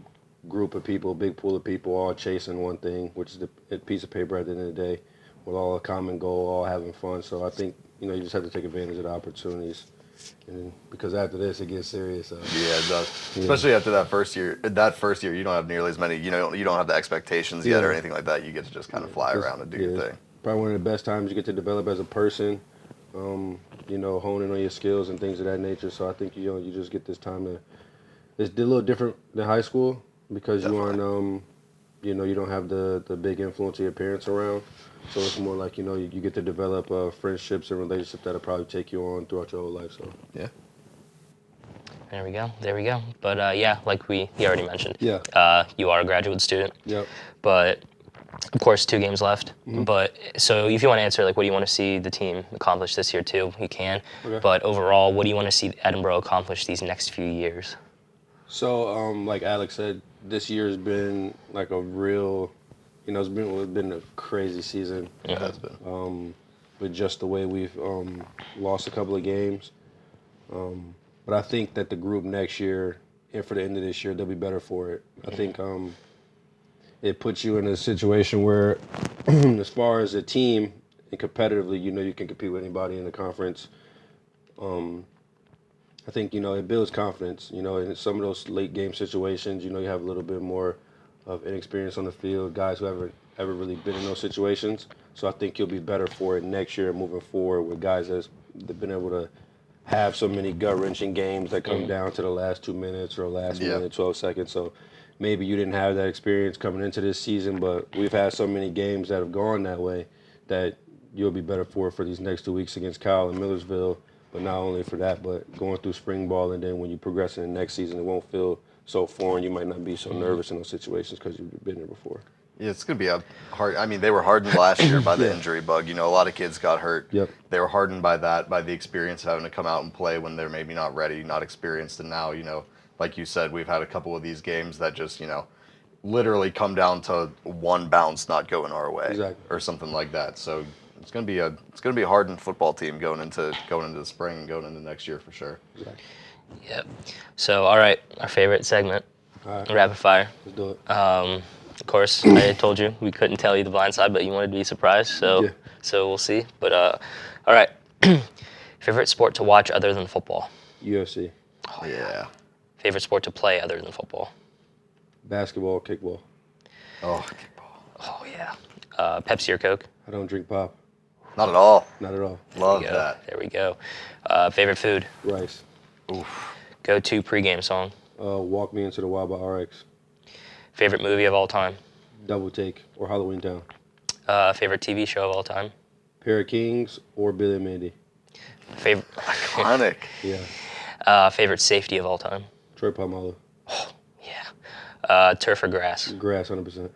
group of people, big pool of people all chasing one thing, which is a piece of paper at the end of the day, with all a common goal, all having fun. So I think, you just have to take advantage of the opportunities. And because after this, it gets serious. Yeah, it does. Yeah. Especially after that first year. That first year, you don't have nearly as many. You don't have the expectations yet or anything like that. You get to just kind of fly around and do your thing. Probably one of the best times you get to develop as a person. Honing on your skills and things of that nature. So I think you just get this time to. It's a little different than high school because you aren't. You don't have the big influence of your parents around. So it's more like, you get to develop friendships and relationships that'll probably take you on throughout your whole life. So yeah. There we go. But like he already mentioned. Yeah. You are a graduate student. Yep. But of course, 2 games left. Mm-hmm. But so if you want to answer, like, what do you want to see the team accomplish this year too? You can. Okay. But overall, what do you want to see Edinboro accomplish these next few years? So, like Alex said, this year's been like a real, it's been a crazy season. It has been. With just the way we've lost a couple of games. But I think that the group next year and for the end of this year, they'll be better for it. I think it puts you in a situation where, as far as a team and competitively, you can compete with anybody in the conference. I think, it builds confidence, in some of those late game situations, you have a little bit more of inexperience on the field, guys who haven't ever really been in those situations. So I think he'll be better for it next year moving forward with guys that's been able to have so many gut-wrenching games that come down to the last 2 minutes or last minute, 12 seconds. So maybe you didn't have that experience coming into this season, but we've had so many games that have gone that way that you'll be better for these next 2 weeks against Kyle and Millersville. But not only for that, but going through spring ball, and then when you progress in the next season, it won't feel so foreign. You might not be so nervous in those situations because you've been there before. Yeah, it's going to be a hard. I mean, they were hardened last year by the injury bug. You know, a lot of kids got hurt. Yep. They were hardened by that, by the experience of having to come out and play when they're maybe not ready, not experienced. And now, you know, like you said, we've had a couple of these games that just, you know, literally come down to one bounce not going our way or something like that. So it's going to be a hardened football team going into the spring and going into next year for sure. Exactly. Yep. So, all right, our favorite segment, rapid fire. Let's do it. Of course, I told you we couldn't tell you the blind side, but you wanted to be surprised, so we'll see. But all right, favorite sport to watch other than football? UFC. Oh, yeah. Favorite sport to play other than football? Basketball, kickball. Oh, kickball. Oh yeah. Pepsi or Coke? I don't drink pop. Not at all. Not at all. Love that. There we go. Favorite food? Rice. Oof. Go-to pregame song? Walk Me Into the Wild by RX. Favorite movie of all time? Double Take or Halloween Town. Favorite TV show of all time? Pair of Kings or Billy and Mandy. Favorite. Iconic. Yeah. Favorite safety of all time? Troy Palmalo. Yeah. Turf or grass? Grass, 100%.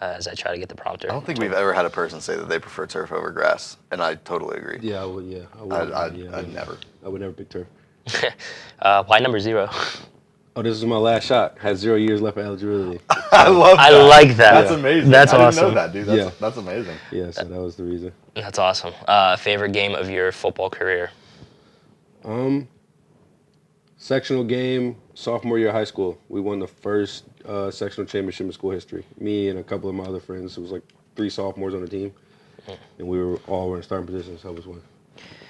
As I try to get the prompter. I don't think we've ever had a person say that they prefer turf over grass, and I totally agree. Yeah, I would. Yeah, I'd never. I would never pick turf. Why number 0? Oh, this is my last shot. Had 0 years left of eligibility. I love that. I like that. That's amazing. That's I awesome. didn't know that, dude. That's amazing. Yeah, so that was the reason. That's awesome. Favorite game of your football career? Sectional game, sophomore year of high school. We won the first sectional championship in school history. Me and a couple of my other friends. It was like 3 sophomores on the team, and we were all in starting positions. So I was one.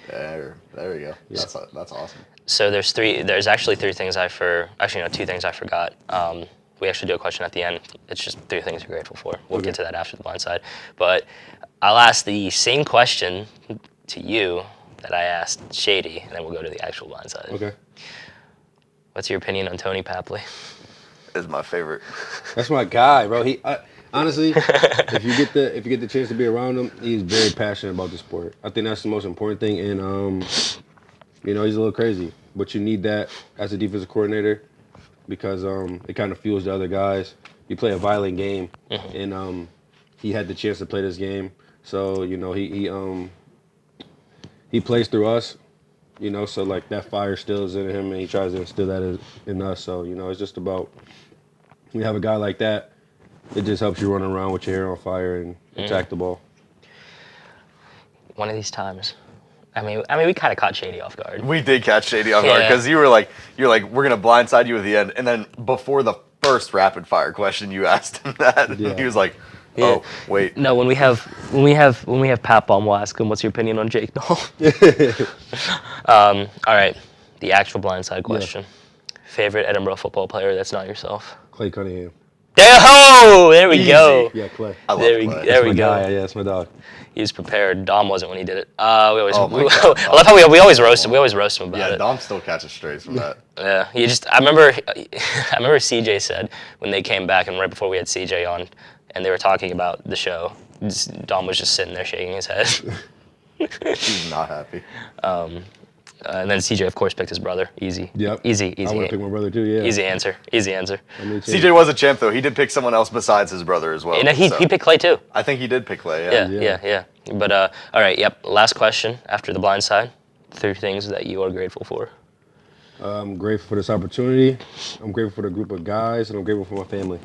There we go. Yeah. That's awesome. So there's actually 3 things actually no, 2 things I forgot. We actually do a question at the end. It's just 3 things you're grateful for. We'll get to that after the blind side. But I'll ask the same question to you that I asked Shady, and then we'll go to the actual blind side. Okay. What's your opinion on Tony Papley? Is my favorite. That's my guy, bro. Honestly, if you get the chance to be around him, he's very passionate about the sport. I think that's the most important thing. And you know, he's a little crazy, but you need that as a defensive coordinator because it kind of fuels the other guys. You play a violent game, and he had the chance to play this game, so you know he plays through us. You know, so like that fire still is in him, and he tries to instill that in us. So you know, it's just about when you have a guy like that, it just helps you run around with your hair on fire and attack the ball. One of these times. I mean, we kind of caught Shady off guard. We did catch Shady off guard because you're like, we're gonna blindside you at the end, and then before the first rapid fire question, you asked him that, and he was like, "Oh, wait." No, when we have Pat Bomb, we'll ask him, "What's your opinion on Jake Knoll?" All right, the actual blindside question. Favorite Edinboro football player that's not yourself? Clay Cunningham. There we Easy. go. Yeah, Clay. I love Clay. There we go. Guy. Yeah, that's my dog. He was prepared. Dom wasn't when he did it. I God. love how we always roast him. We always roast him about it. Yeah, Dom still catches strays from that. Yeah, I remember CJ said when they came back and right before we had CJ on, and they were talking about the show, Dom was just sitting there shaking his head. He's not happy. And then CJ, of course, picked his brother. Easy. Yep. Easy. I would pick my brother too. Yeah. Easy answer. CJ was a champ though. He did pick someone else besides his brother as well. And he picked Clay too. I think he did pick Clay. Yeah. But all right. Yep. Last question after the blind side. 3 things that you are grateful for. I'm grateful for this opportunity. I'm grateful for the group of guys, and I'm grateful for my family.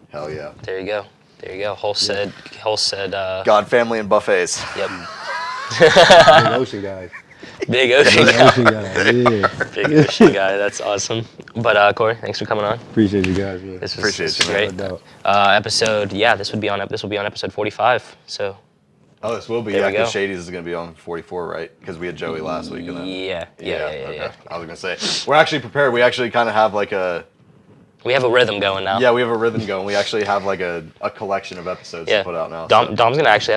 Hell yeah. There you go. Whole said. God, family, and buffets. Yep. Big ocean guys. Big ocean guy. Yeah. Big ocean guy. That's awesome. But Cory, thanks for coming on. Appreciate you guys, man. This was Appreciate you, great. No doubt. Episode. Yeah, this will be on episode 45. So. Oh, this will be. There we because go. Shady's is going to be on 44, right? Because we had Joey last week. And then, Yeah. okay. I was going to say, we're actually prepared. We actually kind of have like a We have a rhythm going now. Yeah, we have a rhythm going. We actually have like a collection of episodes to put out now. Dom's gonna actually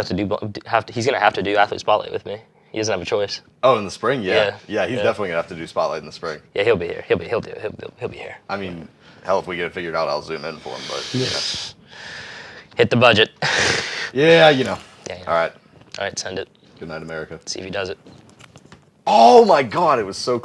he's gonna have to do Athlete Spotlight with me. He doesn't have a choice. Oh, in the spring, yeah. He's Yeah. definitely gonna have to do Spotlight in the spring. Yeah, he'll be here. He'll do it. He'll be here. I mean, hell, if we get it figured out, I'll zoom in for him. But Hit the budget. yeah, you know. Yeah. All right. All right, send it. Good night, America. See if he does it. Oh my God, it was so